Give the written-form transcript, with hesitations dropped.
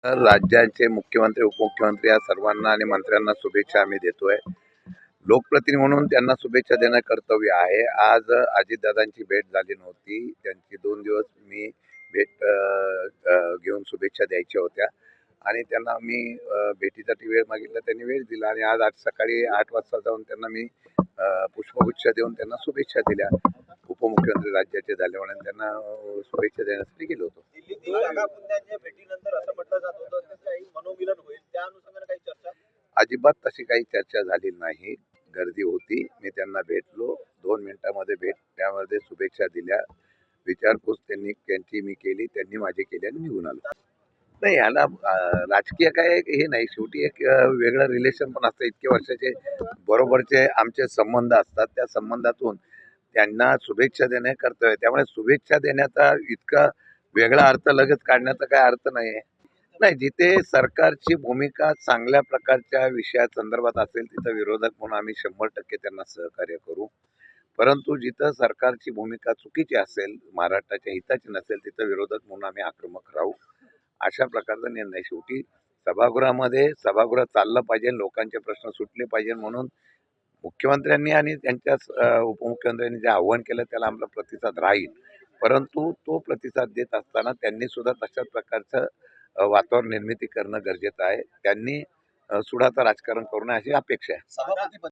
तर राज्याचे मुख्यमंत्री, उपमुख्यमंत्री या सर्वांना आणि मंत्र्यांना शुभेच्छा आम्ही देतोय. लोकप्रतिनिधी म्हणून त्यांना शुभेच्छा देणं कर्तव्य आहे. आज अजितदादांची भेट झाली नव्हती. त्यांची 2 दिवस मी भेट घेऊन शुभेच्छा द्यायच्या होत्या आणि त्यांना मी भेटीसाठी वेळ मागितला. त्यांनी वेळ दिला आणि आज सकाळी 8 वाजता जाऊन त्यांना मी पुष्पगुच्छ देऊन त्यांना शुभेच्छा दिल्या. उपमुख्यमंत्री राज्याचे झाले म्हणून त्यांना शुभेच्छा देण्यासाठी गेलो होतो. भेटीनंतर असं म्हटलं जात होतं की काही मनोमिलन होईल, त्या अनुषंगाने काही चर्चा? अजिबात तशी काही चर्चा झाली नाही. गर्दी होती. मी त्यांना भेटलो. 2 मिनिटांमध्ये भेटण्यामध्ये शुभेच्छा दिल्या. विचारपूस त्यांची मी केली, त्यांनी माझी केली आणि निघून आलो. नाही ह्याला राजकीय काय हे नाही. शेवटी एक वेगळं रिलेशन पण असतं. इतके वर्षाचे बरोबरचे आमचे संबंध असतात. त्या संबंधातून त्यांना शुभेच्छा देणे कर्तव्य आहे. त्यामुळे शुभेच्छा देण्याचा इतका वेगळा अर्थ लगेच काढण्याचा काय अर्थ नाही आहे. नाही, जिथे सरकारची भूमिका चांगल्या प्रकारच्या विषयासंदर्भात असेल तिथं विरोधक म्हणून आम्ही 100% त्यांना सहकार्य करू. परंतु जिथं सरकारची भूमिका चुकीची असेल, महाराष्ट्राच्या हिताची नसेल तिथं विरोधक म्हणून आम्ही आक्रमक राहू. अशा प्रकारचा निर्णय. शेवटी सभागृह चाललं पाहिजे, लोकांचे प्रश्न सुटले पाहिजे म्हणून मुख्यमंत्र्यांनी आणि त्यांच्या उपमुख्यमंत्र्यांनी जे आव्हान केलं त्याला आमचा प्रतिसाद राहील. परंतु तो प्रतिसाद देत असताना त्यांनी सुद्धा तशाच प्रकारचं वातावरण निर्मिती करणं गरजेचं आहे. त्यांनी सुडाचं राजकारण करू नये अशी अपेक्षा आहे.